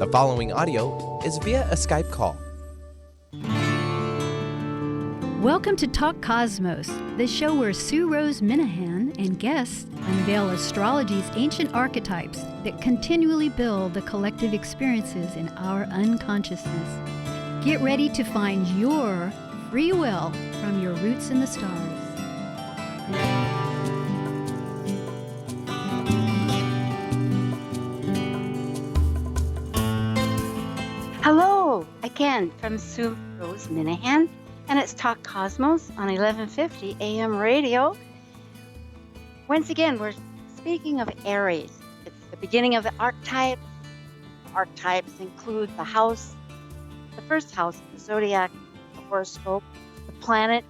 The following audio is via a Skype call. Welcome to Talk Cosmos, the show where Sue Rose Minahan and guests unveil astrology's ancient archetypes that continually build the collective experiences in our unconsciousness. Get ready to find your free will from your roots in the stars. Hello again from Sue Rose Minahan, and it's Talk Cosmos on 1150 AM radio. Once again, we're speaking of Aries. It's the beginning of the archetypes. The archetypes include the first house of the zodiac, the horoscope, the planet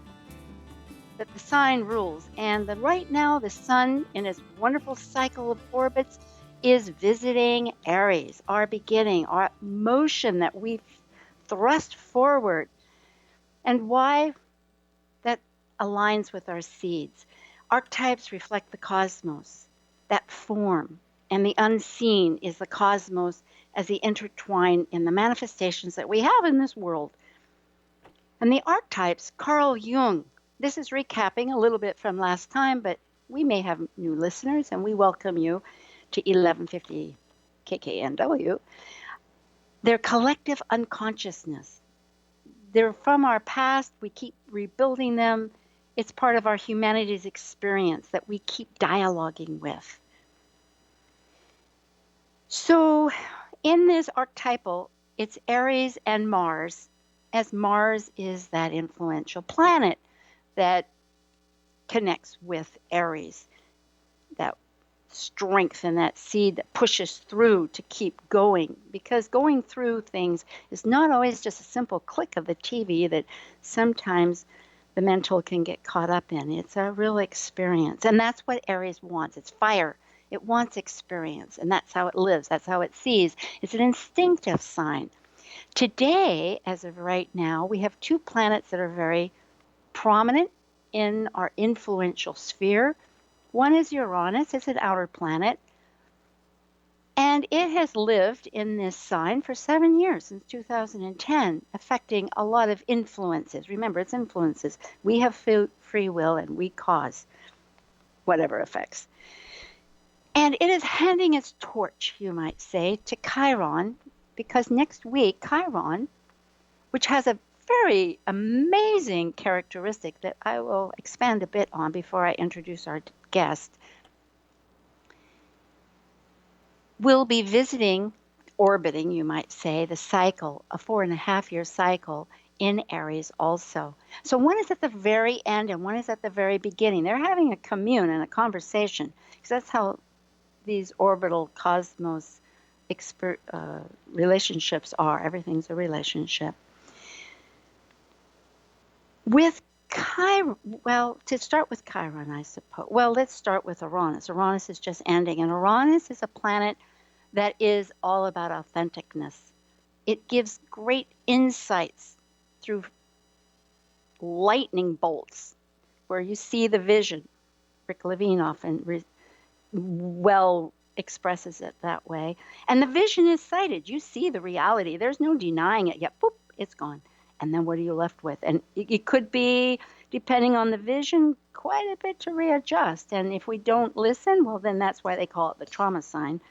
that the sign rules. And right now, the sun, in its wonderful cycle of orbits, is visiting Aries, our beginning, our motion that we thrust forward, and why that aligns with our seeds. Archetypes reflect the cosmos, that form, and the unseen is the cosmos as they intertwine in the manifestations that we have in this world. And the archetypes, Carl Jung, this is recapping a little bit from last time, but we may have new listeners, and we welcome you to 1150 KKNW. They're collective unconsciousness. They're from our past. We keep rebuilding them. It's part of our humanity's experience that we keep dialoguing with. So in this archetypal, it's Aries and Mars, as Mars is that influential planet that connects with Aries, that strength and that seed that pushes through to keep going, because going through things is not always just a simple click of the TV that sometimes the mental can get caught up in. It's a real experience, and that's what Aries wants. It's fire. It wants experience, and that's how it lives. That's how it sees. It's an instinctive sign. Today, as of right now, we have two planets that are very prominent in our influential sphere. One is Uranus. It's an outer planet, and it has lived in this sign for 7 years, since 2010, affecting a lot of influences. Remember, it's influences. We have free will, and we cause whatever effects. And it is handing its torch, you might say, to Chiron, because next week, Chiron, which has a very amazing characteristic that I will expand a bit on before I introduce our guest, will be visiting, orbiting, you might say, the cycle, a 4.5-year cycle in Aries also. So one is at the very end and one is at the very beginning. They're having a commune and a conversation, because that's how these orbital cosmos relationships are. Everything's a relationship. With Chiron, well, to start with Chiron, I suppose. Well, let's start with Uranus. Uranus is just ending, and Uranus is a planet that is all about authenticness. It gives great insights through lightning bolts, where you see the vision. Rick Levine often well expresses it that way. And the vision is sighted. You see the reality. There's no denying it yet. Boop, it's gone. And then what are you left with? And it could be, depending on the vision, quite a bit to readjust. And if we don't listen, well, then that's why they call it the trauma sign.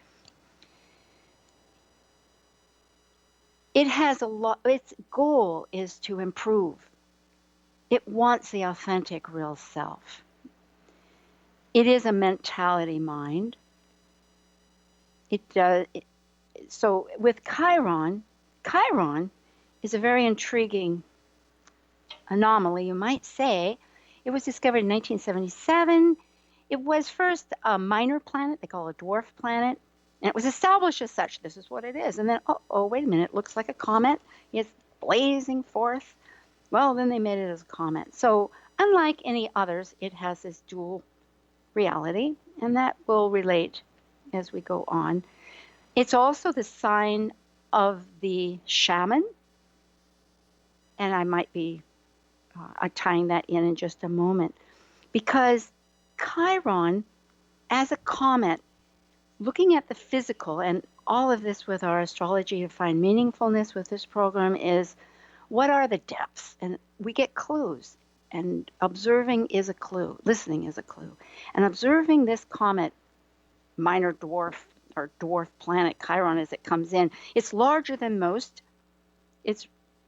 It has a lot, its goal is to improve. It wants the authentic real self. It is a mentality mind. It does. So with Chiron is a very intriguing anomaly, you might say. It was discovered in 1977. It was first a minor planet, they call it a dwarf planet, and it was established as such. This is what it is. And then, oh, wait a minute, it looks like a comet. It's blazing forth. Well, then they made it as a comet. So unlike any others, it has this dual reality, and that will relate as we go on. It's also the sign of the shaman, and I might be tying that in just a moment, because Chiron, as a comet, looking at the physical, and all of this with our astrology to find meaningfulness with this program is, what are the depths? And we get clues. And observing is a clue. Listening is a clue. And observing this comet, minor dwarf or dwarf planet Chiron as it comes in, it's larger than most.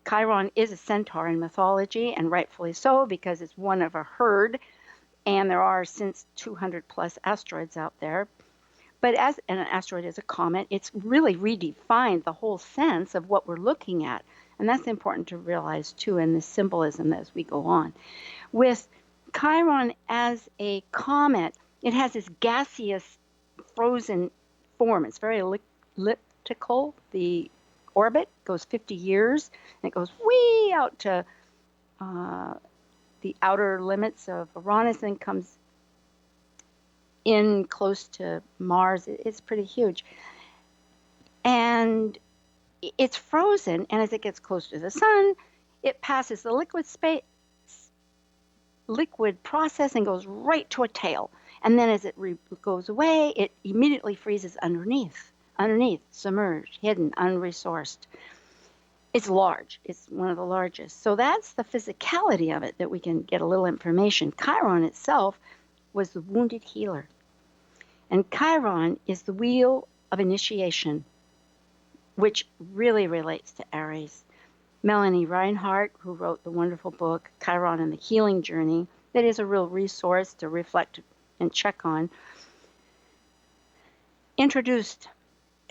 Chiron is a centaur in mythology, and rightfully so, because it's one of a herd, and there are since 200 plus asteroids out there. But as an asteroid is a comet, it's really redefined the whole sense of what we're looking at. And that's important to realize too in the symbolism as we go on. With Chiron as a comet, it has this gaseous frozen form. It's very elliptical. The orbit goes 50 years, and it goes way out to the outer limits of Uranus and comes in close to Mars. It's pretty huge. And it's frozen, and as it gets close to the sun, it passes the liquid process and goes right to a tail. And then as it goes away, it immediately freezes underneath, submerged, hidden, unresourced. It's large. It's one of the largest. So that's the physicality of it that we can get a little information. Chiron itself was the wounded healer. And Chiron is the wheel of initiation, which really relates to Aries. Melanie Reinhardt, who wrote the wonderful book, Chiron and the Healing Journey, that is a real resource to reflect and check on, introduced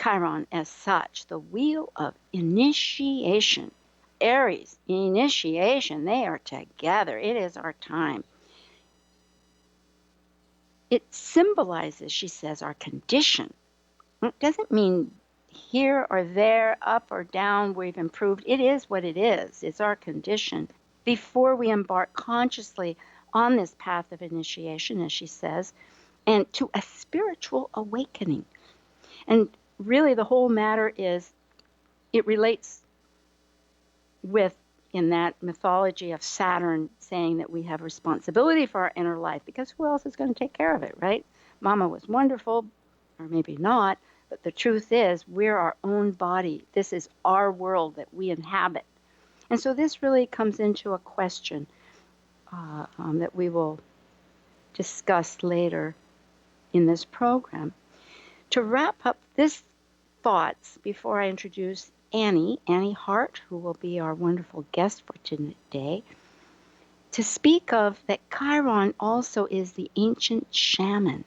Chiron as such, the wheel of initiation. Aries, initiation, they are together. It is our time. It symbolizes, she says, our condition. It doesn't mean here or there, up or down, we've improved. It is what it is. It's our condition. Before we embark consciously on this path of initiation, as she says, and to a spiritual awakening. And really the whole matter is, it relates with, in that mythology of Saturn saying that we have responsibility for our inner life, because who else is going to take care of it, right? Mama was wonderful, or maybe not, but the truth is we're our own body. This is our world that we inhabit. And so this really comes into a question that we will discuss later in this program. To wrap up this thoughts, before I introduce Annie Hart, who will be our wonderful guest for today, to speak of that Chiron also is the ancient shaman,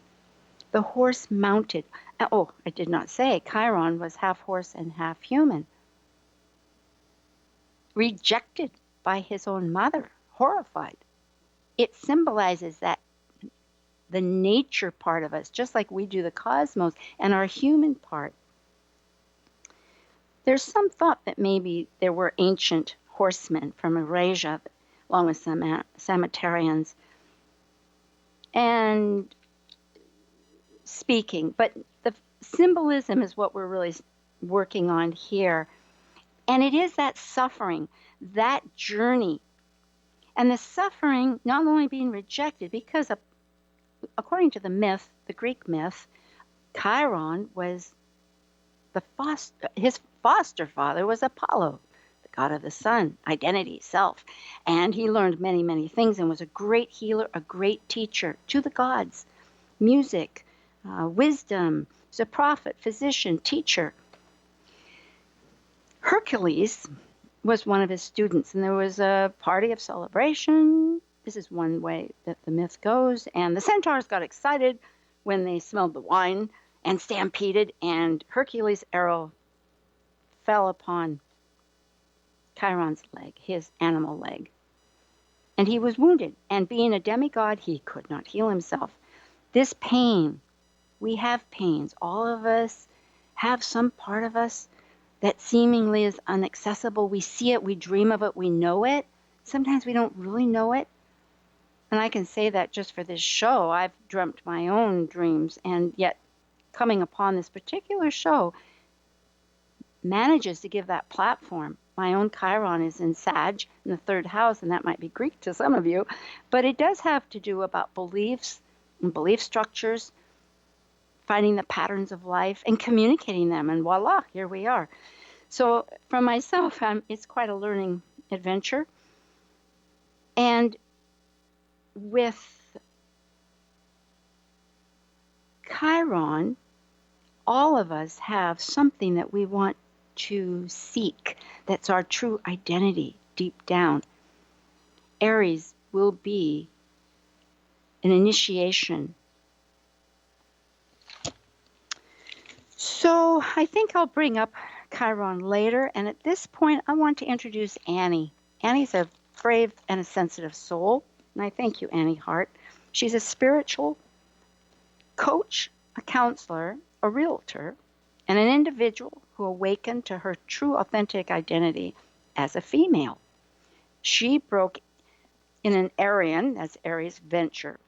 the horse-mounted. Oh, I did not say Chiron was half horse and half human. Rejected by his own mother, horrified. It symbolizes that the nature part of us, just like we do the cosmos, and our human part. There's some thought that maybe there were ancient horsemen from Eurasia, along with some Sagittarians, and speaking. But the symbolism is what we're really working on here. And it is that suffering, that journey. And the suffering not only being rejected, because according to the myth, the Greek myth, Chiron was his foster father was Apollo, the god of the sun, identity, self. And he learned many, many things and was a great healer, a great teacher to the gods. Music, wisdom, he was a prophet, physician, teacher. Hercules was one of his students, and there was a party of celebration. This is one way that the myth goes. And the centaurs got excited when they smelled the wine and stampeded, and Hercules' arrow fell upon Chiron's leg, his animal leg. And he was wounded, and being a demigod, he could not heal himself. This pain, we have pains. All of us have some part of us that seemingly is inaccessible. We see it, we dream of it, we know it. Sometimes we don't really know it. And I can say that just for this show, I've dreamt my own dreams, and yet coming upon this particular show manages to give that platform. My own Chiron is in Sag, in the third house, and that might be Greek to some of you, but it does have to do about beliefs and belief structures, finding the patterns of life and communicating them. And voila, here we are. So for myself, it's quite a learning adventure. And with Chiron, all of us have something that we want to seek. That's our true identity deep down. Aries will be an initiation. So I think I'll bring up Chiron later. And at this point, I want to introduce Annie. Annie's a brave and a sensitive soul. And I thank you, Annie Hart. She's a spiritual coach, a counselor, a realtor, and an individual who awakened to her true authentic identity as a female. She broke in an Arian, that's Aries, venture,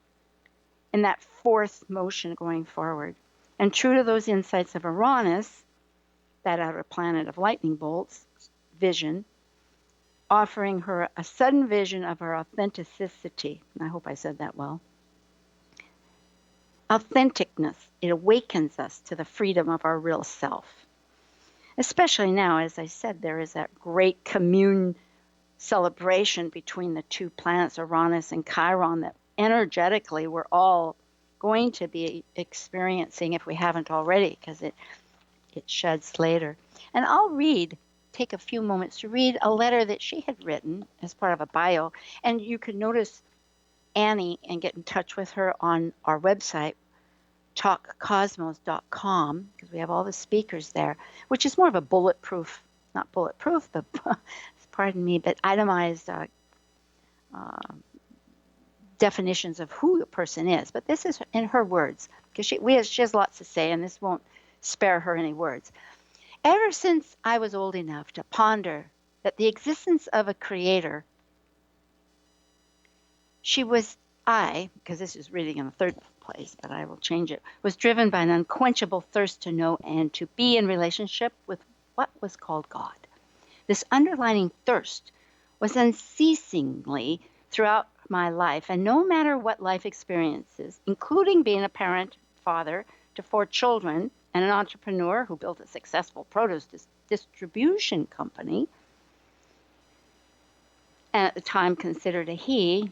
in that fourth motion going forward. And true to those insights of Uranus, that outer planet of lightning bolts, vision, offering her a sudden vision of her authenticity. I hope I said that well. Authenticness, it awakens us to the freedom of our real self. Especially now, as I said, there is that great commune celebration between the two planets, Uranus and Chiron, that energetically we're all going to be experiencing if we haven't already, because it sheds later. And I'll take a few moments to read a letter that she had written as part of a bio. And you can notice Annie and get in touch with her on our website, talkcosmos.com, because we have all the speakers there, which is more of a bulletproof, not bulletproof, but pardon me, but itemized definitions of who the person is. But this is in her words, because she has lots to say, and this won't spare her any words. Ever since I was old enough to ponder that the existence of a creator, because this is reading in the third place, but I will change it, was driven by an unquenchable thirst to know and to be in relationship with what was called God. This underlying thirst was unceasingly throughout my life, and no matter what life experiences, including being a parent, father to 4 children, and an entrepreneur who built a successful produce distribution company, and at the time considered a he,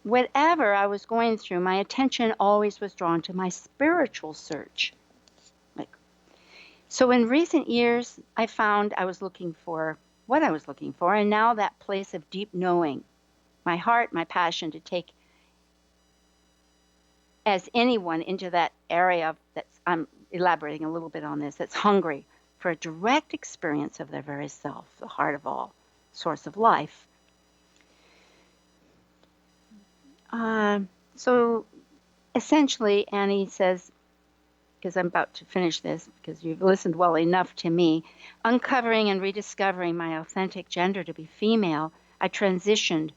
whatever I was going through, my attention always was drawn to my spiritual search. So in recent years, I found I was looking for what I was looking for, and now that place of deep knowing, my heart, my passion to take as anyone into that area I'm elaborating a little bit on this, that's hungry for a direct experience of their very self, the heart of all, source of life. So essentially, Annie says, because I'm about to finish this, because you've listened well enough to me, uncovering and rediscovering my authentic gender to be female, I transitioned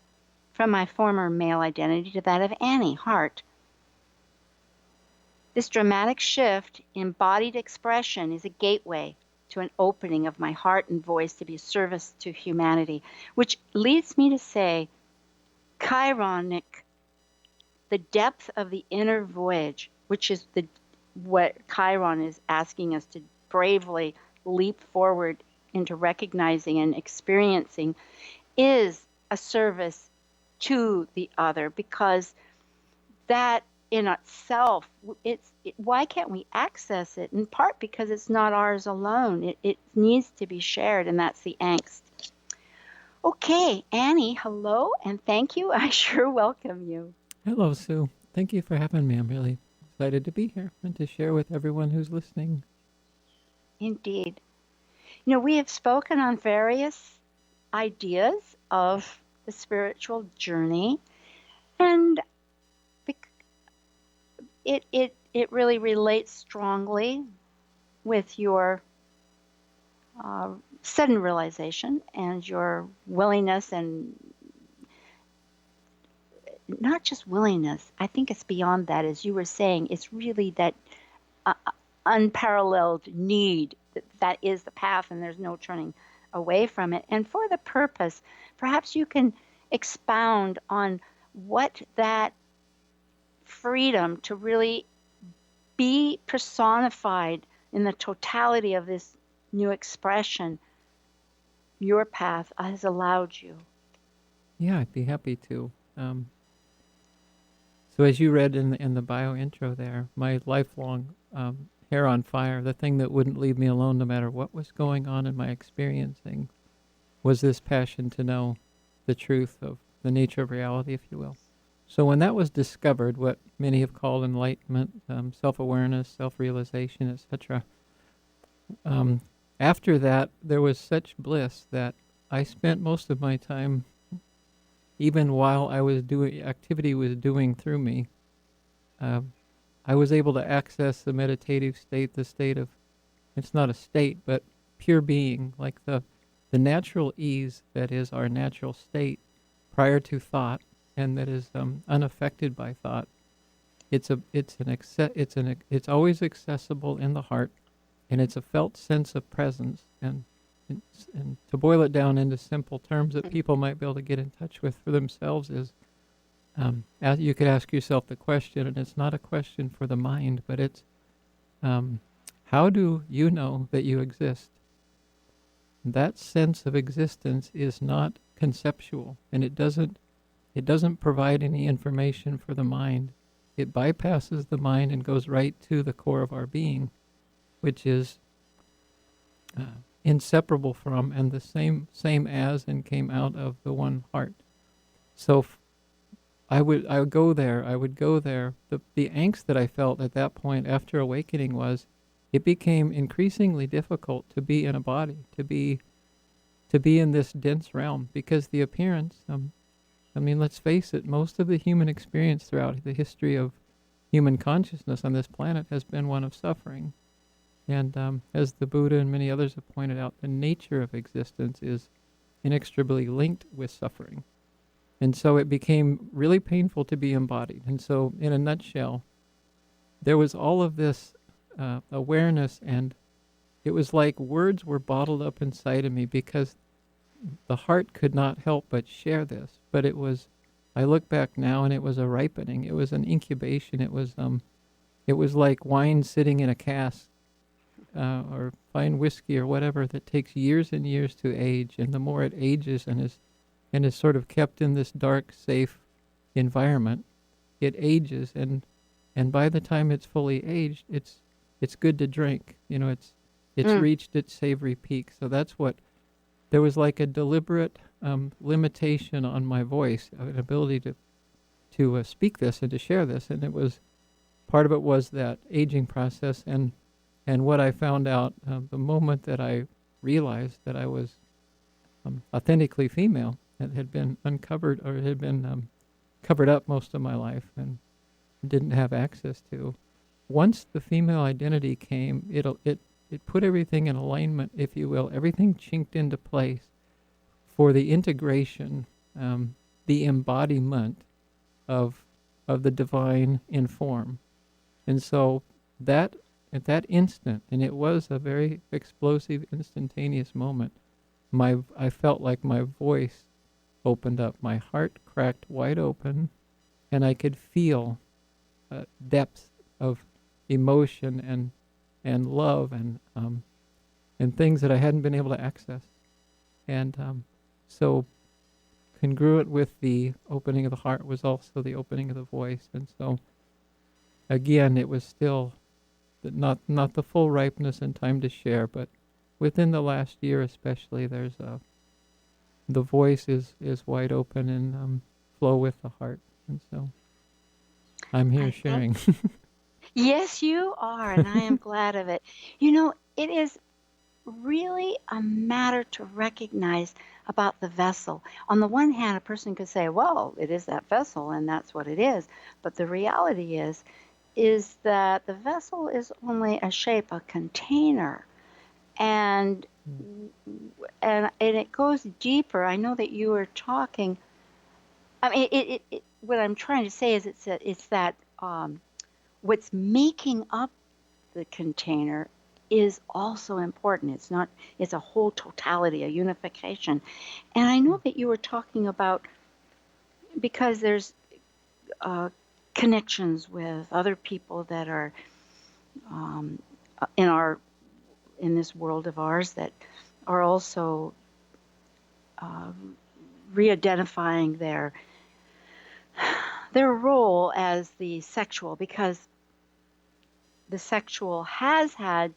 from my former male identity to that of Annie Hart. This dramatic shift in embodied expression is a gateway to an opening of my heart and voice to be of service to humanity, which leads me to say, Chironic, the depth of the inner voyage, which is what Chiron is asking us to bravely leap forward into recognizing and experiencing, is a service to the other, because that in itself, why can't we access it? In part because it's not ours alone. It needs to be shared, and that's the angst. Okay, Annie, hello, and thank you. I sure welcome you. Hello, Sue. Thank you for having me. I'm really excited to be here and to share with everyone who's listening. Indeed. We have spoken on various ideas of the spiritual journey, and it really relates strongly with your sudden realization and your willingness, and not just willingness. I think it's beyond that. As you were saying, it's really that unparalleled need that is the path, and there's no turning away from it. And for the purpose, perhaps you can expound on what that freedom to really be personified in the totality of this new expression your path has allowed you. Yeah, I'd be happy to. So as you read in the bio intro there, my lifelong hair on fire, the thing that wouldn't leave me alone no matter what was going on in my experiencing, was this passion to know the truth of the nature of reality, if you will. So when that was discovered, what many have called enlightenment, self-awareness, self-realization, etc., after that, there was such bliss that I spent most of my time, even while I was doing activity was doing through me, I was able to access the meditative state, the state of, it's not a state, but pure being, like the natural ease that is our natural state prior to thought, and that is unaffected by thought. It's always accessible in the heart, and it's a felt sense of presence. And to boil it down into simple terms that people might be able to get in touch with for themselves is, as you could ask yourself the question, and it's not a question for the mind, but it's, how do you know that you exist? That sense of existence is not conceptual, and it doesn't provide any information for the mind. It bypasses the mind and goes right to the core of our being, which is inseparable from and the same as and came out of the one heart. So I would go there. The angst that I felt at that point after awakening was, it became increasingly difficult to be in a body, to be in this dense realm, because the appearance, I mean, let's face it, most of the human experience throughout the history of human consciousness on this planet has been one of suffering. And as the Buddha and many others have pointed out, the nature of existence is inextricably linked with suffering. And so it became really painful to be embodied. And so, in a nutshell, there was all of this awareness, and it was like words were bottled up inside of me, because the heart could not help but share this. But it was, I look back now, and it was a ripening. It was an incubation. It was like wine sitting in a cask, or fine whiskey or whatever, that takes years and years to age. And the more it ages and is sort of kept in this dark, safe environment, it ages, and by the time it's fully aged, it's good to drink. You know, it's reached its savory peak. So that's what, there was like a deliberate limitation on my voice, an ability to speak this and to share this, and it was, part of it was that aging process, and what I found out the moment that I realized that I was authentically female, that had been uncovered, or had been covered up most of my life and didn't have access to. Once the female identity came, it put everything in alignment, if you will. Everything chinked into place for the integration, the embodiment of the divine in form. And so that, at that instant, and it was a very explosive, instantaneous moment, I felt like my voice opened up, my heart cracked wide open, and I could feel depths of emotion and love and things that I hadn't been able to access. And so congruent with the opening of the heart was also the opening of the voice. And so again, it was still not the full ripeness and time to share, but within the last year especially, there's the voice is wide open and flow with the heart. And so I'm here sharing. Yes, you are, and I am glad of it. You know, it is really a matter to recognize about the vessel. On the one hand, a person could say, well, it is that vessel, and that's what it is. But the reality is that the vessel is only a shape, a container. And it goes deeper. I know that you were talking. I mean, what I'm trying to say is it's that what's making up the container is also important. It's a whole totality, a unification. And I know that you were talking about, because there's connections with other people that are um, in our in this world of ours that are also uh, re-identifying their role as the sexual, because the sexual has had,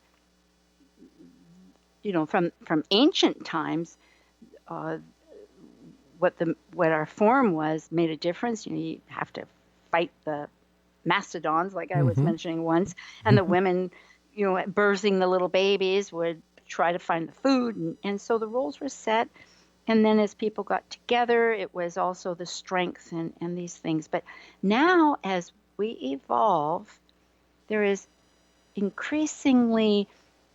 from ancient times, uh, what our form was made a difference. You have to fight the mastodons, like I was Mm-hmm. mentioning once, and the women, birthing the little babies would try to find the food, and so the roles were set. And then as people got together, it was also the strength and these things. But now, as we evolve, there is increasingly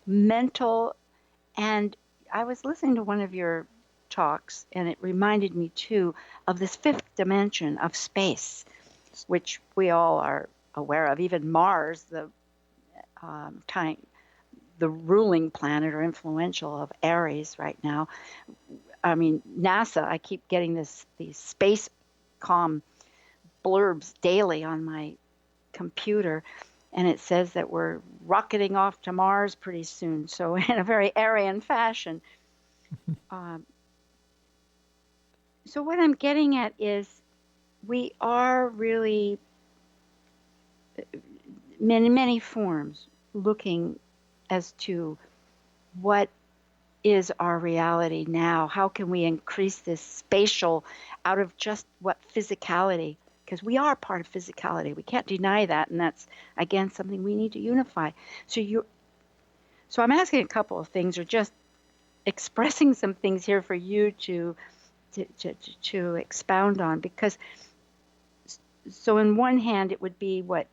mental. And I was listening to one of your talks, and it reminded me too of this fifth dimension of space, which we all are aware of. Even Mars, time, the ruling planet or influential of Aries right now. I mean, NASA, I keep getting these space com blurbs daily on my computer, and it says that we're rocketing off to Mars pretty soon. So in a very Aryan fashion. Um, so what I'm getting at is we are really, many forms, looking as to what is our reality now. How can we increase this spatial out of just what physicality? Because we are part of physicality. We can't deny that, and that's again something we need to unify. So I'm asking a couple of things, or just expressing some things here for you to expound on. Because so in one hand, it would be what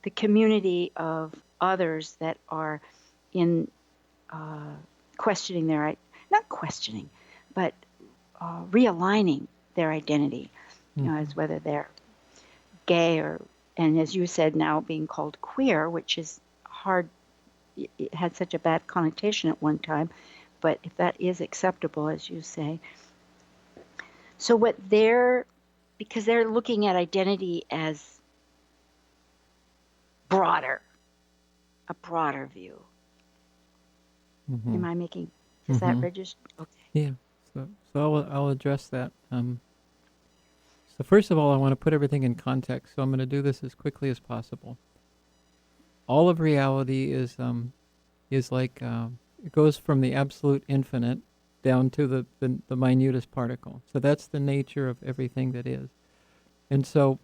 the community of others that are in questioning not questioning, but realigning their identity, Mm-hmm. as whether they're gay and as you said, now being called queer, which is hard. It had such a bad connotation at one time, but if that is acceptable, as you say. So because they're looking at identity as broader, a broader view. Mm-hmm. Am I making, is that Mm-hmm. registered? Okay. Yeah. So I'll address that. So first of all, I want to put everything in context. So I'm going to do this as quickly as possible. All of reality is like it goes from the absolute infinite down to the minutest particle. So that's the nature of everything that is. And so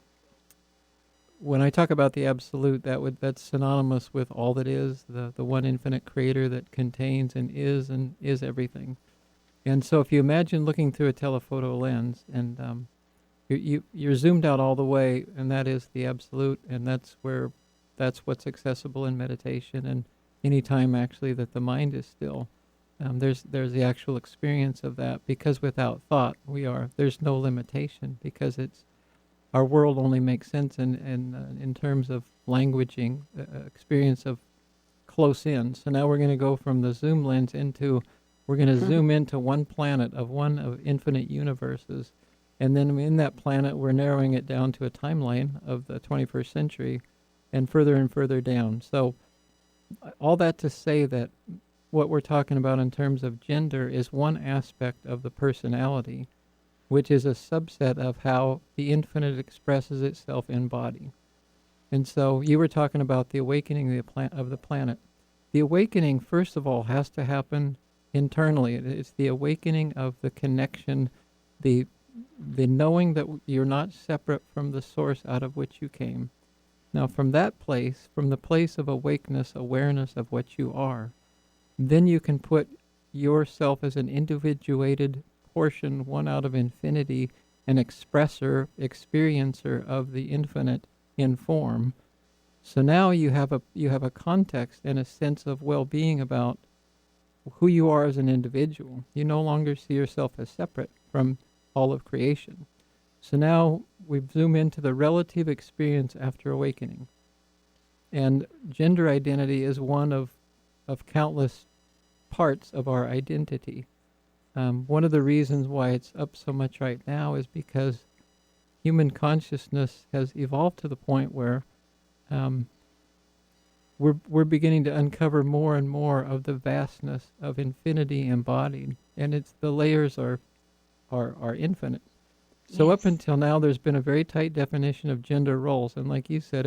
when I talk about the absolute, that's synonymous with all that is, the one infinite creator that contains and is everything. And so if you imagine looking through a telephoto lens, and you're zoomed out all the way, and that is the absolute, and that's what's accessible in meditation, and any time actually that the mind is still. There's the actual experience of that, because without thought there's no limitation, because it's our world only makes sense in terms of languaging, experience of close in. So now we're going to go from the zoom lens we're going to zoom into one planet of one of infinite universes. And then in that planet, we're narrowing it down to a timeline of the 21st century and further down. So all that to say that what we're talking about in terms of gender is one aspect of the personality, which is a subset of how the infinite expresses itself in body. And so you were talking about the awakening of the planet. The awakening, first of all, has to happen internally. It's the awakening of the connection, the knowing that you're not separate from the source out of which you came. Now, from that place, from the place of awakeness, awareness of what you are, then you can put yourself as an individuated portion, one out of infinity, an experiencer of the infinite in form. So now you have a context and a sense of well-being about who you are as an individual. You no longer see yourself as separate from all of creation. So now we zoom into the relative experience after awakening. And gender identity is one of countless parts of our identity. One of the reasons why it's up so much right now is because human consciousness has evolved to the point where we're beginning to uncover more and more of the vastness of infinity embodied, and it's the layers are infinite. So up Yes. until now, there's been a very tight definition of gender roles, and like you said,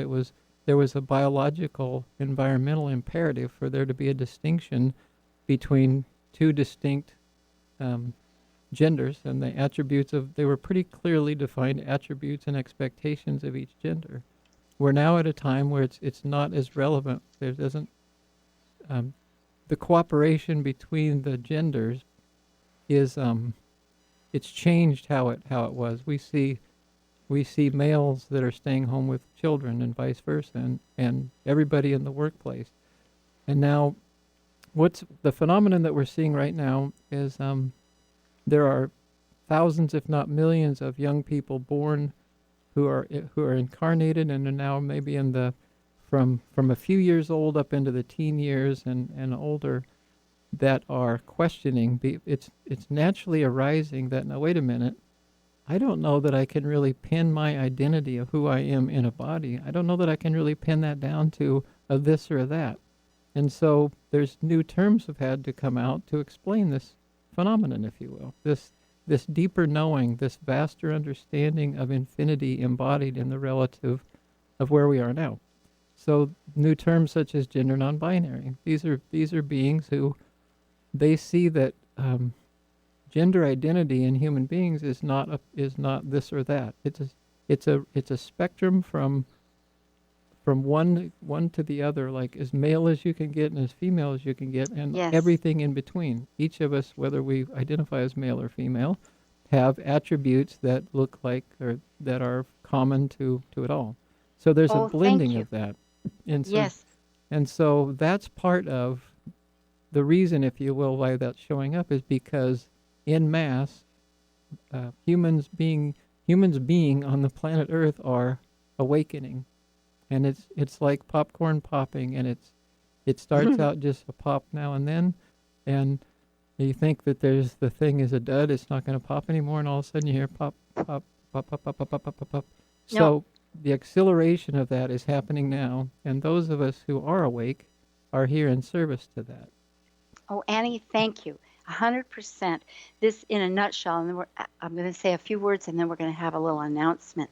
there was a biological, environmental imperative for there to be a distinction between two distinct genders, and the attributes of they were pretty clearly defined attributes and expectations of each gender. We're now at a time where it's not as relevant. There doesn't the cooperation between the genders is it's changed how it was. We see males that are staying home with children and vice versa, and everybody in the workplace. And now, what's the phenomenon that we're seeing right now is there are thousands, if not millions, of young people born who are incarnated and are now maybe in the from a few years old up into the teen years and older, that are questioning. It's naturally arising that, now wait a minute, I don't know that I can really pin my identity of who I am in a body. I don't know that I can really pin that down to a this or a that. And so there's new terms have had to come out to explain this phenomenon, if you will. This deeper knowing, this vaster understanding of infinity embodied in the relative of where we are now. So new terms such as gender non-binary. These are beings who they see that gender identity in human beings is not this or that. It's a spectrum from one to the other, like as male as you can get and as female as you can get, and Yes. everything in between. Each of us, whether we identify as male or female, have attributes that look like or that are common to it all. So there's Oh, a thank blending you. of that. And so, Yes. and so that's part of the reason, if you will, why that's showing up is because in mass, humans being on the planet Earth are awakening, and it's like popcorn popping, and it starts out just a pop now and then, and you think that there's the thing is a dud, it's not going to pop anymore, and all of a sudden you hear pop, pop, pop, pop, pop, pop, pop, pop, pop, pop. No. So the acceleration of that is happening now, and those of us who are awake are here in service to that. Oh, Annie, thank you. 100%. This in a nutshell, and then I'm going to say a few words, and then we're going to have a little announcement.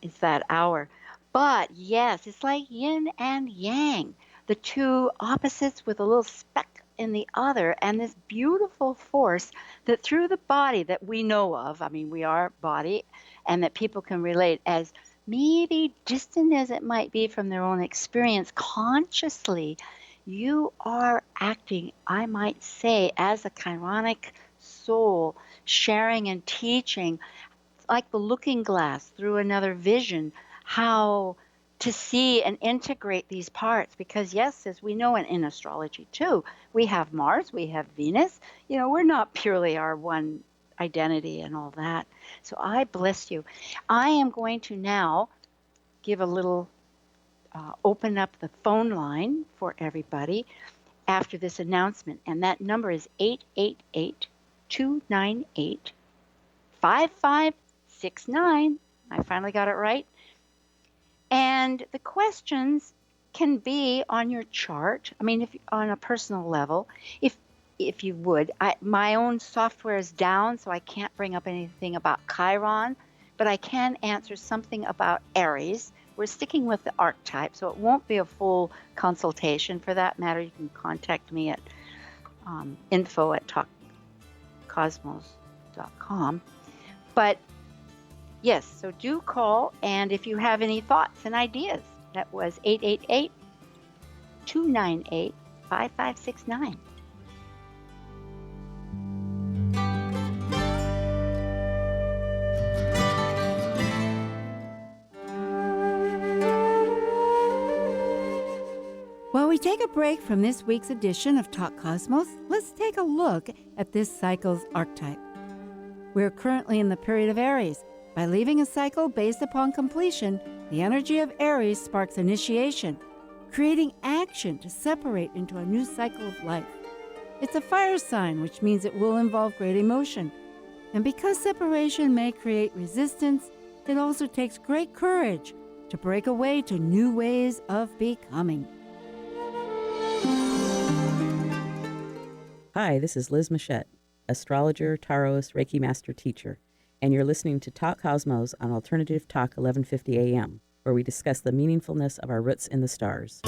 It's that hour. But yes, it's like yin and yang, the two opposites with a little speck in the other, and this beautiful force that through the body that we know of, I mean, we are body, and that people can relate as maybe distant as it might be from their own experience consciously, you are acting, I might say, as a chironic soul, sharing and teaching, like the looking glass through another vision, how to see and integrate these parts. Because yes, as we know in astrology too, we have Mars, we have Venus. You know, we're not purely our one identity and all that. So I bless you. I am going to now give a little open up the phone line for everybody after this announcement. And that number is 888-298-5569. I finally got it right. And the questions can be on your chart. I mean, if on a personal level, if you would. My own software is down, so I can't bring up anything about Chiron, but I can answer something about Aries. We're sticking with the archetype, so it won't be a full consultation. For that matter, you can contact me at info@talkcosmos.com. But yes, so do call, and if you have any thoughts and ideas, that was 888-298-5569. While we take a break from this week's edition of Talk Cosmos, let's take a look at this cycle's archetype. We're currently in the period of Aries. By leaving a cycle based upon completion, the energy of Aries sparks initiation, creating action to separate into a new cycle of life. It's a fire sign, which means it will involve great emotion. And because separation may create resistance, it also takes great courage to break away to new ways of becoming. Hi, this is Liz Machette, astrologer, tarotist, Reiki master teacher, and you're listening to Talk Cosmos on Alternative Talk 1150 AM, where we discuss the meaningfulness of our roots in the stars.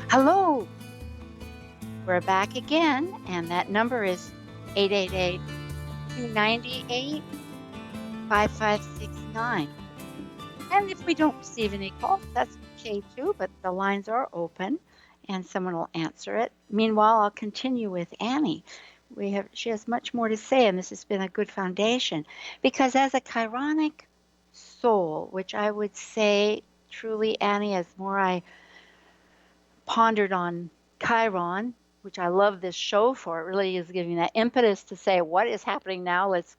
Hello, we're back again, and that number is 888-298-5569. And if we don't receive any calls, that's okay too, but the lines are open and someone will answer it. Meanwhile, I'll continue with Annie. She has much more to say, and this has been a good foundation, because as a Chironic soul, which I would say truly, Annie, as more I pondered on Chiron, which I love this show for, it really is giving that impetus to say, what is happening now? Let's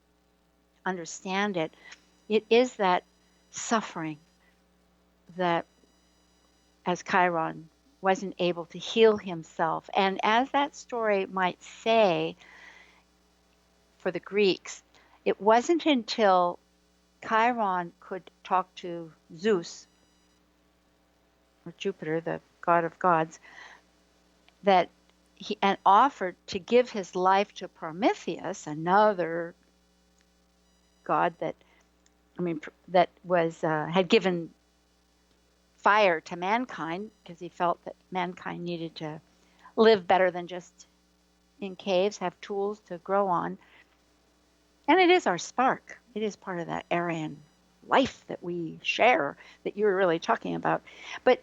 understand it. It is that suffering that, as Chiron wasn't able to heal himself. And as that story might say for the Greeks, it wasn't until Chiron could talk to Zeus, or Jupiter, the god of gods, that he and offered to give his life to Prometheus, another god that was had given fire to mankind, because he felt that mankind needed to live better than just in caves, have tools to grow on. And it is our spark. It is part of that Aryan life that we share, that you're really talking about. But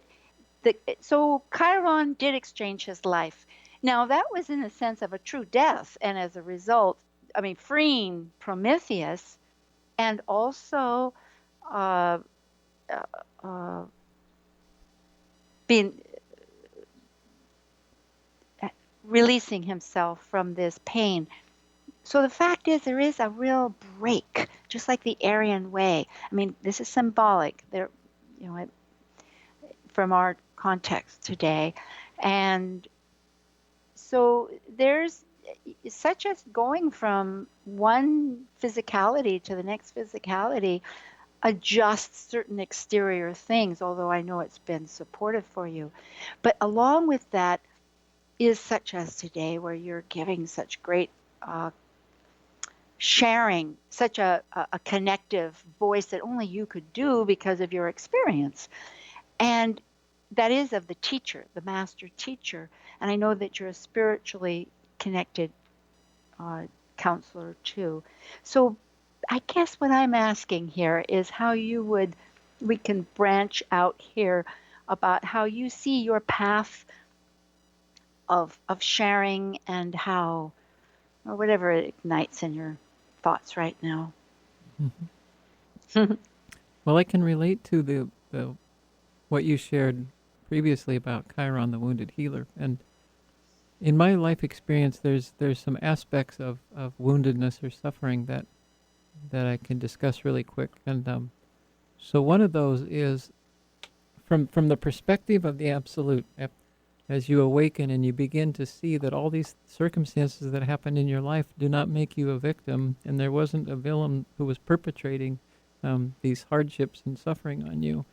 so Chiron did exchange his life. Now, that was in the sense of a true death, and as a result, freeing Prometheus, and also releasing himself from this pain. So the fact is, there is a real break, just like the Aryan way. This is symbolic there, from our context today. And so there's such as going from one physicality to the next physicality adjusts certain exterior things, although I know it's been supportive for you. But along with that is such as today, where you're giving such great sharing, such a connective voice that only you could do because of your experience. And that is of the teacher, the master teacher. And I know that you're a spiritually connected counselor too. So I guess what I'm asking here is how we can branch out here about how you see your path of sharing, and how, or whatever it ignites in your thoughts right now. Mm-hmm. Well, I can relate to the what you shared previously about Chiron, the wounded healer, and in my life experience, there's some aspects of woundedness or suffering that I can discuss really quick. And so one of those is from the perspective of the absolute. As you awaken and you begin to see that all these circumstances that happen in your life do not make you a victim, and there wasn't a villain who was perpetrating these hardships and suffering on you.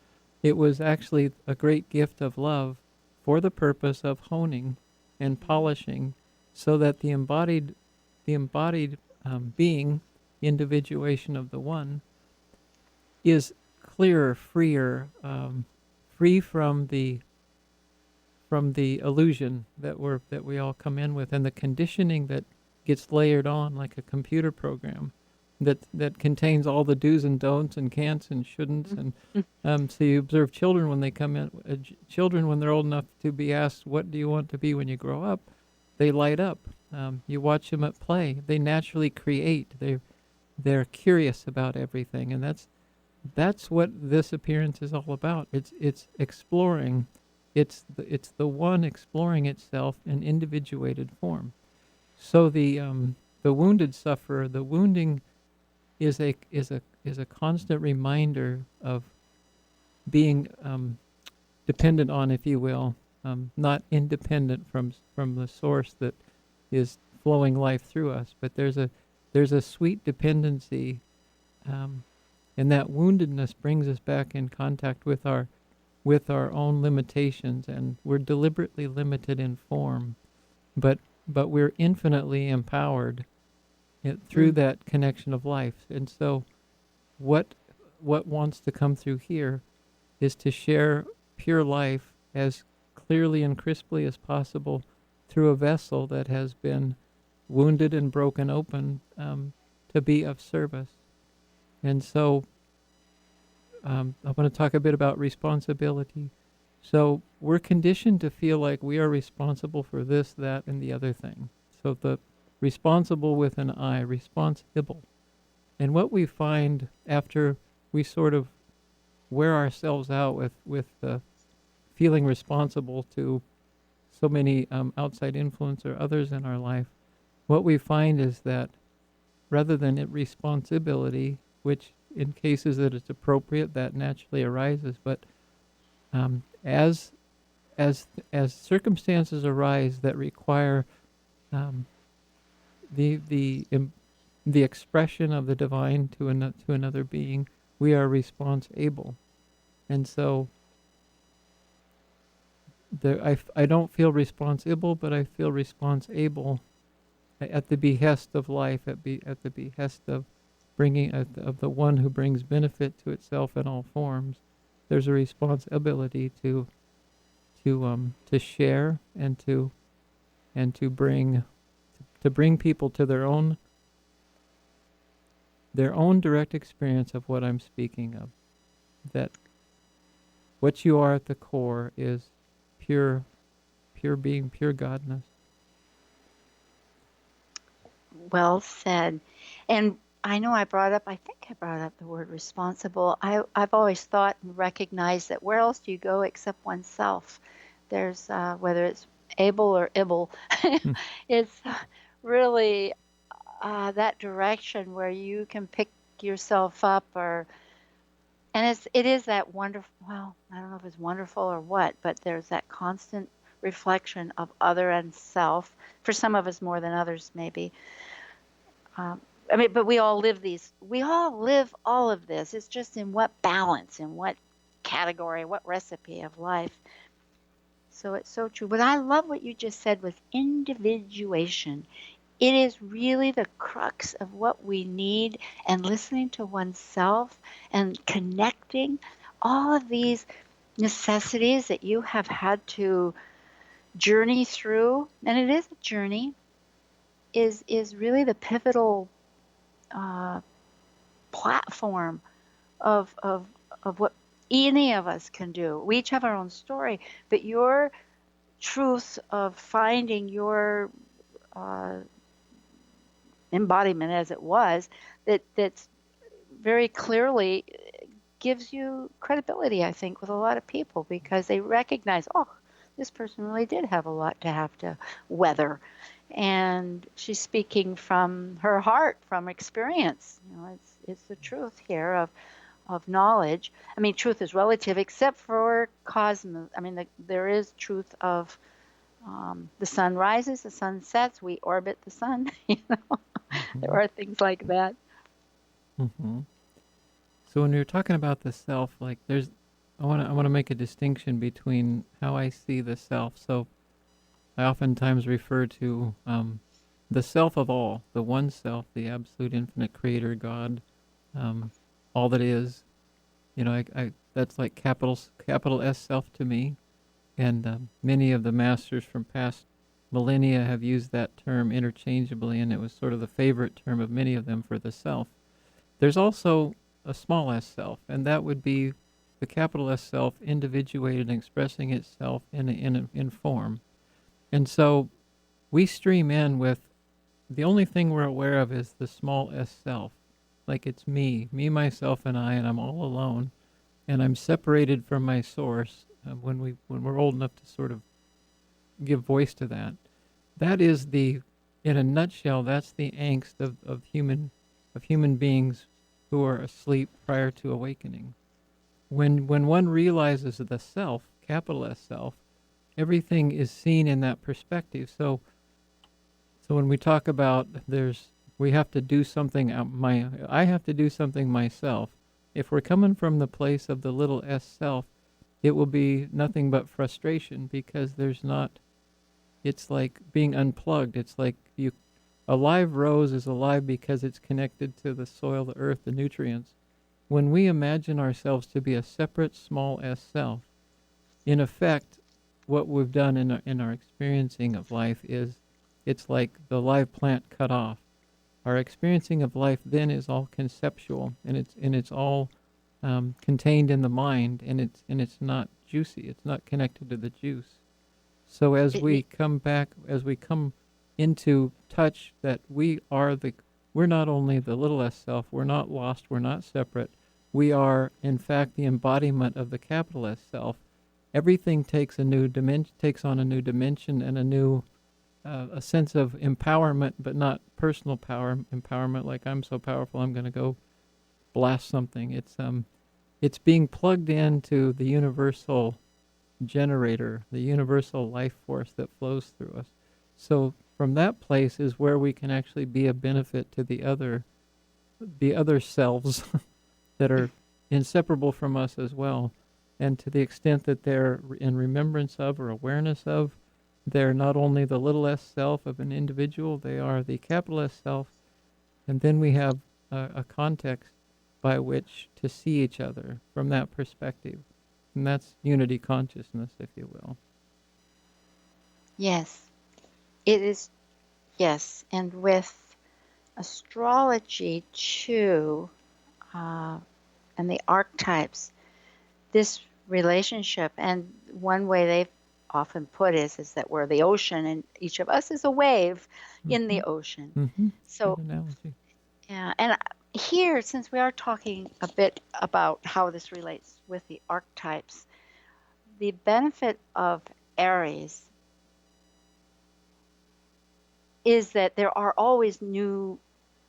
It was actually a great gift of love for the purpose of honing and polishing, so that the embodied being, individuation of the one, is clearer, freer, free from the illusion that we all come in with, and the conditioning that gets layered on like a computer program that contains all the do's and don'ts and can'ts and shouldn'ts. And so you observe children when they come in, children when they're old enough to be asked, what do you want to be when you grow up? They light up. You watch them at play. They naturally create. They're curious about everything, and that's what this appearance is all about. It's exploring. It's the one exploring itself in individuated form. So the wounded sufferer, the wounding is a constant reminder of being dependent on, if you will, not independent from the source that is flowing life through us. But there's a sweet dependency And that woundedness brings us back in contact with our own limitations, and we're deliberately limited in form, but we're infinitely empowered through that connection of life. And so what wants to come through here is to share pure life as clearly and crisply as possible through a vessel that has been wounded and broken open, to be of service. And so I want to talk a bit about responsibility. So we're conditioned to feel like we are responsible for this, that, and the other thing. So the responsible with an I, responsible. And what we find after we sort of wear ourselves out with feeling responsible to so many outside influence or others in our life, what we find is that rather than responsibility, which in cases that it's appropriate, that naturally arises, but as circumstances arise that require the expression of the divine to another being, we are response-able. And so I don't feel responsible, but I feel response-able at the behest of life, at the behest of of the one who brings benefit to itself in all forms. There's a responsibility to share and to bring people to their own direct experience of what I'm speaking of. That what you are at the core is pure being, pure godness. Well said. And I know I brought up the word responsible. I've always thought and recognized that where else do you go except oneself? There's, whether it's able or ibble, it's really that direction where you can pick yourself up, and it is that wonderful, well, I don't know if it's wonderful or what, but there's that constant reflection of other and self, for some of us more than others maybe. But we all live all of this. It's just in what balance, in what category, what recipe of life. So it's so true. But I love what you just said with individuation. It is really the crux of what we need, and listening to oneself and connecting all of these necessities that you have had to journey through, and it is a journey, is really the pivotal platform of what any of us can do. We each have our own story, but your truth of finding your embodiment, as it was, that's very clearly gives you credibility, I think, with a lot of people, because they recognize, oh, this person really did have a lot to have to weather. And she's speaking from her heart, from experience. It's the truth here of knowledge. I mean, truth is relative, except for cosmos. I mean, there is truth of the sun rises, the sun sets, we orbit the sun. Mm-hmm. There are things like that. Mm-hmm. So when you're talking about the self, like I want to make a distinction between how I see the self. So I oftentimes refer to the self of all, the one self, the absolute infinite creator God, all that is. That's like capital S self to me. And many of the masters from past millennia have used that term interchangeably, and it was sort of the favorite term of many of them for the self. There's also a small s self, and that would be the capital S self individuated and expressing itself in form. And so we stream in with the only thing we're aware of is the small s self. Like it's me, myself, and I, and I'm all alone, and I'm separated from my source. When we're old enough to sort of give voice to that, that is in a nutshell, that's the angst of human beings who are asleep prior to awakening. When one realizes the self, capital S self, everything is seen in that perspective. So when we talk about we have to do something, I have to do something myself. If we're coming from the place of the little s self, it will be nothing but frustration, because there's not, it's like being unplugged. It's like a live rose is alive because it's connected to the soil, the earth, the nutrients. When we imagine ourselves to be a separate small s self, in effect, what we've done in our experiencing of life is, it's like the live plant cut off. Our experiencing of life then is all conceptual, and it's all contained in the mind, and it's not juicy. It's not connected to the juice. So as we come back, as we come into touch that we're not only the little s self, we're not lost, we're not separate. We are, in fact, the embodiment of the capital S self. Everything takes on a new dimension and a new a sense of empowerment, but not personal empowerment, like I'm so powerful I'm going to go blast something. It's being plugged into the universal generator, the universal life force that flows through us. So from that place is where we can actually be a benefit to the other selves that are inseparable from us as well. And to the extent that they're in remembrance of or awareness of, they're not only the little s self of an individual, they are the capital S self. And then we have a context by which to see each other from that perspective. And that's unity consciousness, if you will. Yes, it is. Yes, and with astrology too, and the archetypes, this relationship, and one way they've often put is that we're the ocean, and each of us is a wave in the ocean. Mm-hmm. So, good analogy. yeah, and here, since we are talking a bit about how this relates with the archetypes, the benefit of Aries is that there are always new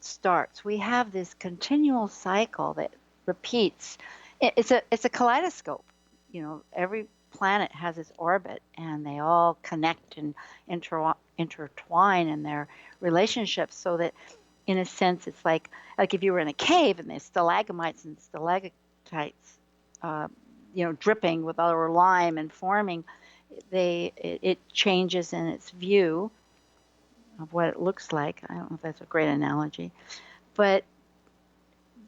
starts. We have this continual cycle that repeats. It's a kaleidoscope. Every planet has its orbit, and they all connect and intertwine in their relationships, so that in a sense it's like if you were in a cave and there's stalagmites and stalactites dripping with other lime and forming, it changes in its view of what it looks like. I don't know if that's a great analogy, but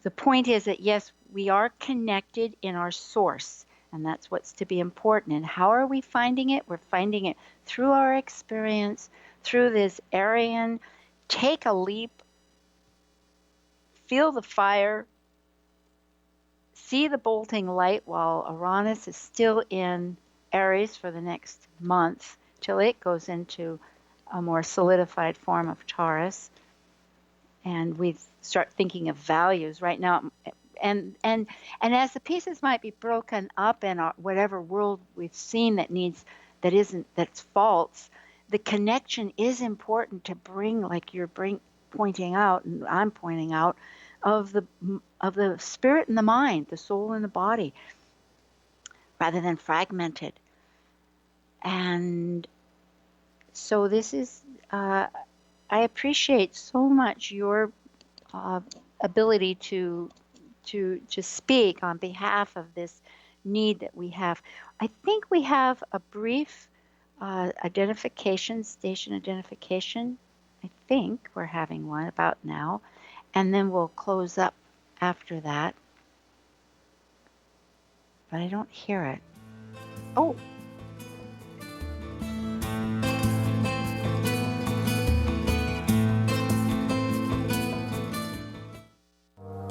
the point is that yes, we are connected in our source. And that's what's to be important. And how are we finding it? We're finding it through our experience, through this Aryan, take a leap, feel the fire, see the bolting light while Uranus is still in Aries for the next month, till it goes into a more solidified form of Taurus. And we start thinking of values right now. And as the pieces might be broken up in whatever world we've seen that's false, the connection is important to bring, like you're pointing out, and I'm pointing out, of the spirit and the mind, the soul and the body, rather than fragmented. And so this is, I appreciate so much your ability to speak on behalf of this need that we have. I think we have a brief station identification. I think we're having one about now, and then we'll close up after that. But I don't hear it. Oh.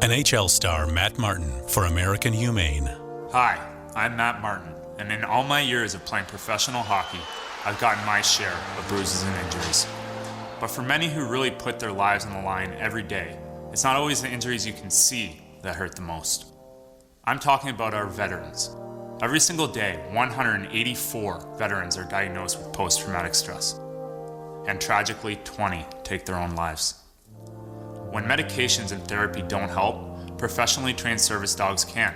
NHL star Matt Martin for American Humane. Hi, I'm Matt Martin, and in all my years of playing professional hockey, I've gotten my share of bruises and injuries. But for many who really put their lives on the line every day, it's not always the injuries you can see that hurt the most. I'm talking about our veterans. Every single day, 184 veterans are diagnosed with post-traumatic stress, and tragically, 20 take their own lives. When medications and therapy don't help, professionally trained service dogs can.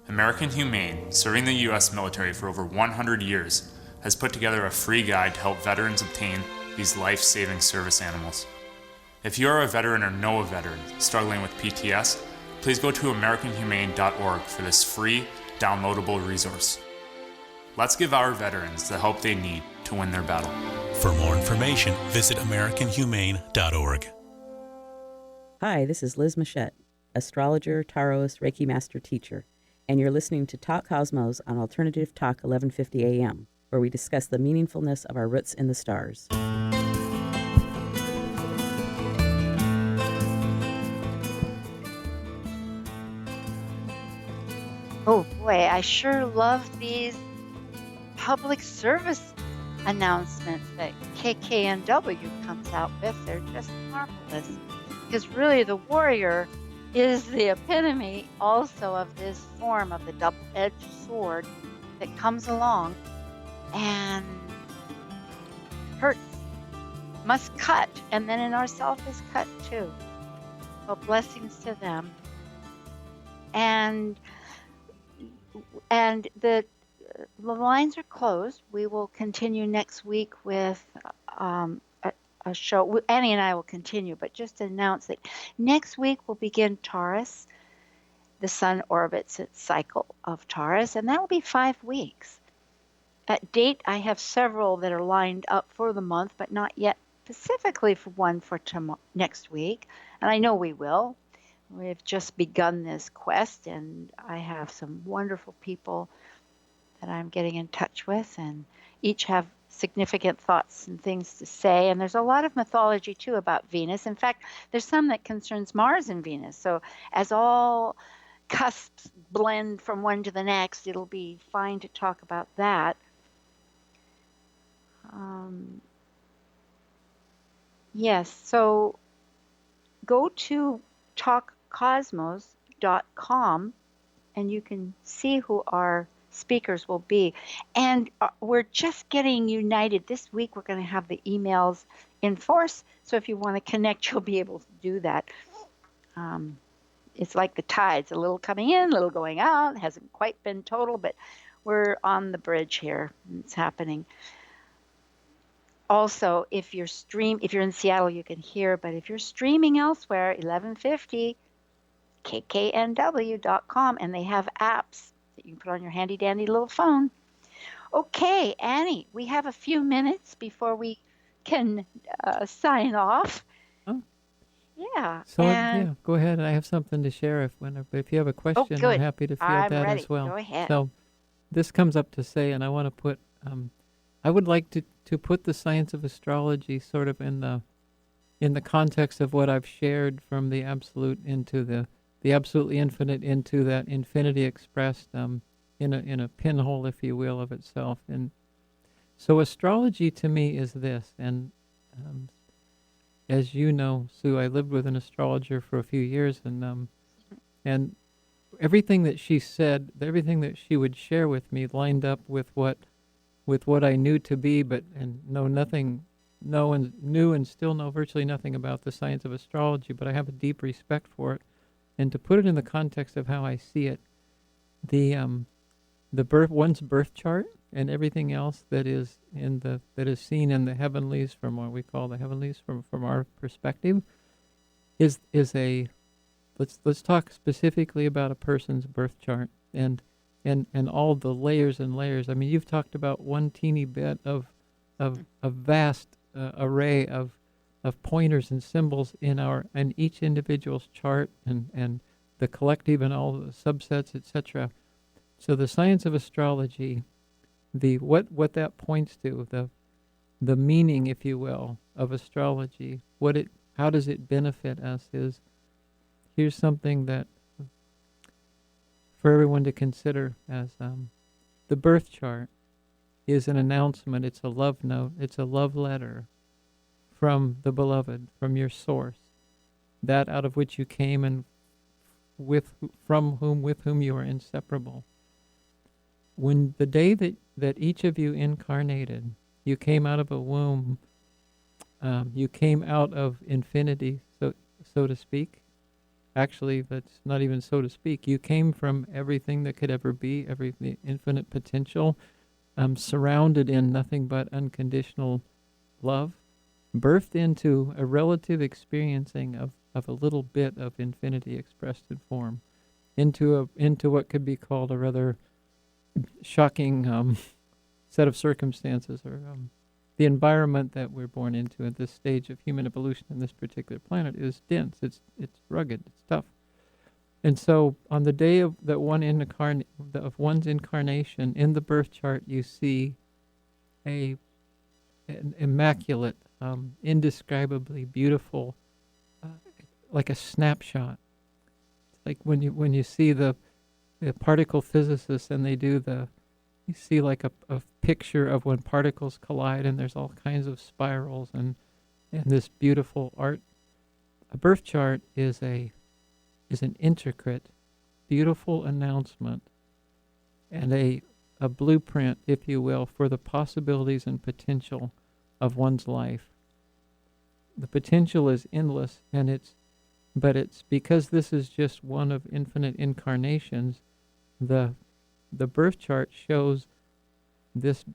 American Humane, serving the U.S. military for over 100 years, has put together a free guide to help veterans obtain these life-saving service animals. If you are a veteran or know a veteran struggling with PTS, please go to AmericanHumane.org for this free, downloadable resource. Let's give our veterans the help they need to win their battle. For more information, visit AmericanHumane.org. Hi, this is Liz Machette, astrologer, tarotist, Reiki master teacher, and you're listening to Talk Cosmos on Alternative Talk 1150 AM, where we discuss the meaningfulness of our roots in the stars. Oh boy, I sure love these public service announcements that KKNW comes out with. They're just marvelous. Because really, the warrior is the epitome also of this form of the double-edged sword that comes along and hurts, must cut, and then in ourself is cut too. Well, blessings to them. And the lines are closed. We will continue next week with a show. Annie and I will continue, but just to announce that next week we'll begin Taurus. The sun orbits its cycle of Taurus, and that will be 5 weeks. At date, I have several that are lined up for the month, but not yet specifically for one for next week, and I know we will. We've just begun this quest, and I have some wonderful people that I'm getting in touch with, and each have significant thoughts and things to say. And there's a lot of mythology, too, about Venus. In fact, there's some that concerns Mars and Venus. So as all cusps blend from one to the next, it'll be fine to talk about that. Yes, so go to talkcosmos.com and you can see who our speakers will be. And we're just getting united. This week we're going to have the emails in force. So if you want to connect, you'll be able to do that. It's like the tides, a little coming in, a little going out. It hasn't quite been total, but we're on the bridge here. It's happening. Also, if you're in Seattle, you can hear, but if you're streaming elsewhere, 1150 kknw.com, and they have apps that you can put on your handy dandy little phone. Okay, Annie, we have a few minutes before we can sign off. Oh. Yeah. So yeah, go ahead. I have something to share. If you have a question, I'm happy to field that ready. as well. Go ahead. So this comes up to say, and I want to put, I would like to put the science of astrology sort of in the context of what I've shared from the absolute into the absolutely infinite into that infinity expressed in a pinhole, if you will, of itself. And so astrology to me is this, and as you know, Sue, I lived with an astrologer for a few years, and everything that she said, everything that she would share with me lined up with what I knew to be, knew and still know virtually nothing about the science of astrology, but I have a deep respect for it. And to put it in the context of how I see it, one's birth chart and everything else that is seen in the heavenlies, from what we call the heavenlies from our perspective, is a let's talk specifically about a person's birth chart and all the layers and layers. I mean, you've talked about one teeny bit of a vast array of pointers and symbols in each individual's chart and the collective and all the subsets, etc. So the science of astrology, what that points to, the meaning, if you will, of astrology, how does it benefit us is, here's something that for everyone to consider as the birth chart is an announcement. It's a love note. It's a love letter from the beloved, from your source, that out of which you came and with whom you are inseparable. When the day that each of you incarnated, you came out of a womb, you came out of infinity, so to speak. Actually, that's not even so to speak. You came from everything that could ever be, the infinite potential, surrounded in nothing but unconditional love, birthed into a relative experiencing a little bit of infinity expressed in form, into what could be called a rather shocking set of circumstances, or the environment that we're born into at this stage of human evolution in this particular planet is dense. It's rugged. It's tough. And so, on the day of one's incarnation in the birth chart, you see an immaculate, indescribably beautiful, like a snapshot. It's like when you see the particle physicists, and they do you see like a picture of when particles collide, and there's all kinds of spirals and this beautiful art. A birth chart is an intricate, beautiful announcement and a blueprint, if you will, for the possibilities and potential of one's life. The potential is endless, but it's because this is just one of infinite incarnations. The birth chart shows this.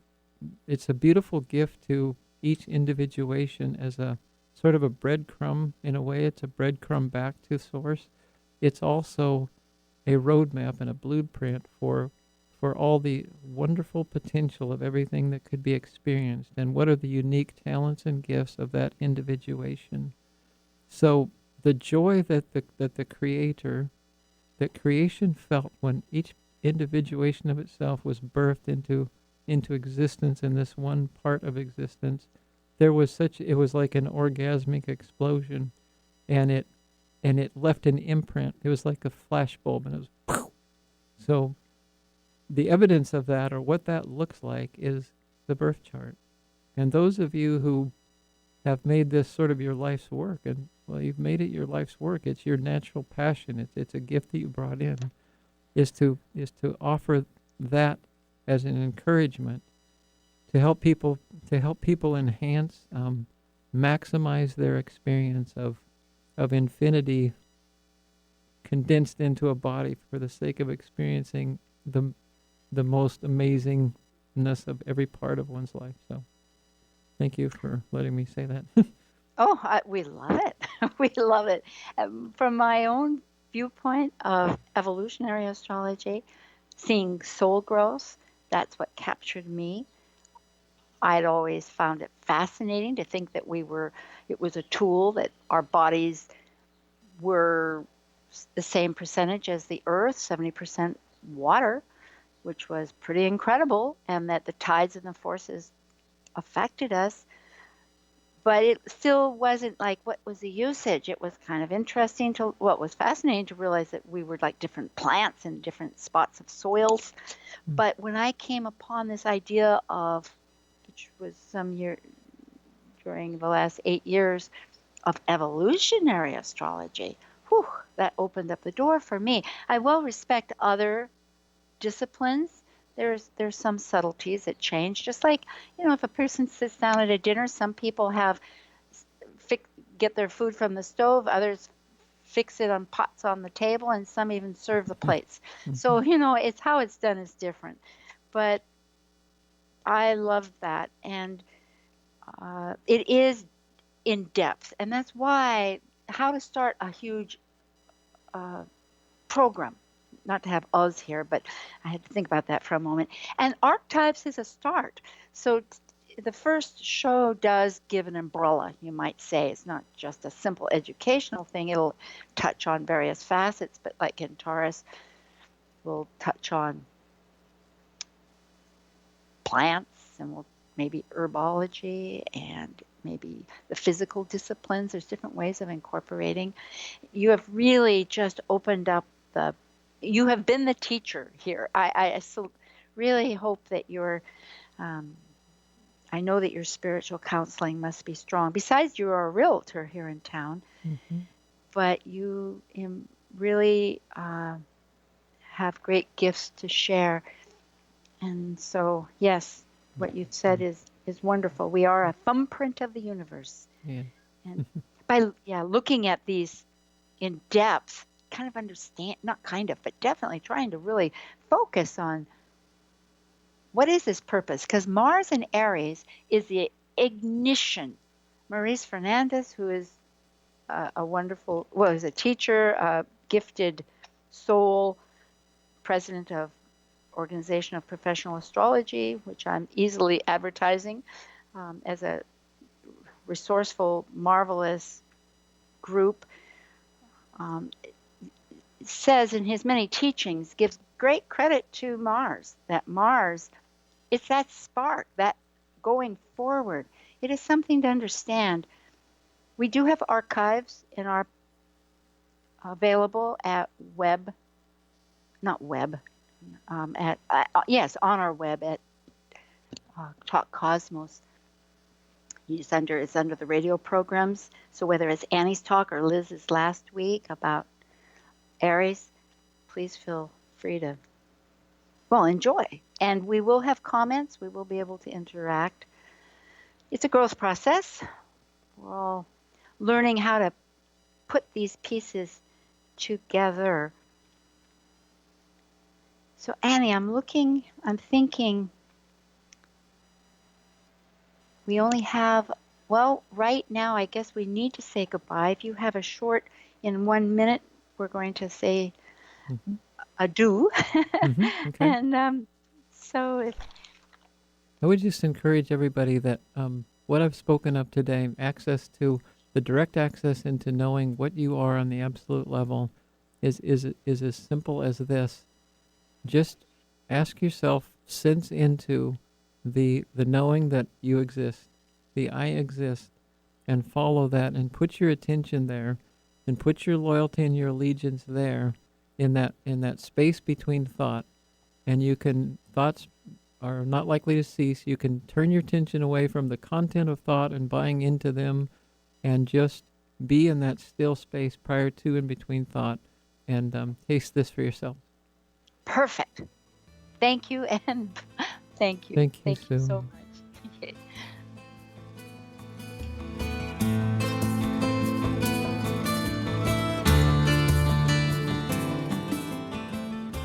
It's a beautiful gift to each individuation as a sort of a breadcrumb. In a way, it's a breadcrumb back to source. It's also a roadmap and a blueprint for all the wonderful potential of everything that could be experienced, and what are the unique talents and gifts of that individuation. So the joy that creation felt when each individuation of itself was birthed into existence in this one part of existence, it was like an orgasmic explosion, and it left an imprint. It was like a flashbulb, and it was poof. So the evidence of that, or what that looks like, is the birth chart. And those of you who have made this sort of your life's work, and well, you've made it your life's work. It's your natural passion. It's a gift that you brought in, is to offer that as an encouragement to help people enhance, maximize their experience of infinity condensed into a body for the sake of experiencing the most amazingness of every part of one's life. So thank you for letting me say that. We love it. We love it. From my own viewpoint of evolutionary astrology, seeing soul growth, that's what captured me. I'd always found it fascinating to think that it was a tool, that our bodies were the same percentage as the earth, 70% water, which was pretty incredible, and that the tides and the forces affected us. But it still wasn't like, what was the usage? It was kind of interesting what was fascinating to realize that we were like different plants in different spots of soils. But when I came upon this idea of, which was some year during the last 8 years, of evolutionary astrology, that opened up the door for me. I will respect other disciplines. There's some subtleties that change. Just like, if a person sits down at a dinner, some people get their food from the stove, others fix it on pots on the table, and some even serve the plates. So, it's how it's done is different. But I love that. And it is in depth. And that's why how to start a huge program. Not to have us here, but I had to think about that for a moment. And archetypes is a start. So the first show does give an umbrella, you might say. It's not just a simple educational thing. It'll touch on various facets, but like in Taurus, we'll touch on plants, and we'll maybe herbology, and maybe the physical disciplines. There's different ways of incorporating. You have really just opened up you have been the teacher here. I really hope that I know that your spiritual counseling must be strong. Besides, you are a realtor here in town, but you really have great gifts to share. And so, yes, what you've said is wonderful. We are a thumbprint of the universe. Yeah. And by looking at these in depth, but definitely trying to really focus on what is this purpose? Because Mars in Aries is the ignition. Maurice Fernandez, who is a wonderful, well, he's a teacher, a gifted soul, president of Organization of Professional Astrology, which I'm easily advertising as a resourceful, marvelous group. Says in his many teachings, gives great credit to Mars, that Mars, it's that spark, that going forward. It is something to understand. We do have archives in our available at web, not web, at yes, on our web at Talk Cosmos. It's under the radio programs. So whether it's Annie's talk or Liz's last week about Aries, please feel free to, well, enjoy. And we will have comments. We will be able to interact. It's a growth process. We're all learning how to put these pieces together. So Annie, I'm thinking we only have, well, right now I guess we need to say goodbye. If you have a short, in 1 minute, we're going to say adieu. Okay. And so if I would just encourage everybody that what I've spoken of today, access to the direct access into knowing what you are on the absolute level, is as simple as this. Just ask yourself, sense into the knowing that you exist, the I exist, and follow that, and put your attention there, and put your loyalty and your allegiance there, in that space between thought, and thoughts are not likely to cease. You can turn your attention away from the content of thought and buying into them, and just be in that still space prior to and between thought, and taste this for yourself. perfect. Thank you, and thank you. Thank you, so Sue. much. Okay.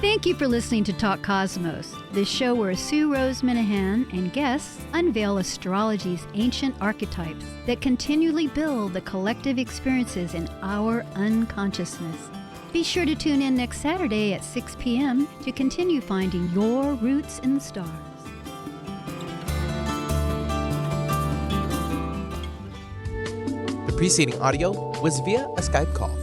Thank you for listening to Talk Cosmos, the show where Sue Rose Minahan and guests unveil astrology's ancient archetypes that continually build the collective experiences in our unconsciousness. Be sure to tune in next Saturday at 6 p.m. to continue finding your roots in the stars. The preceding audio was via a Skype call.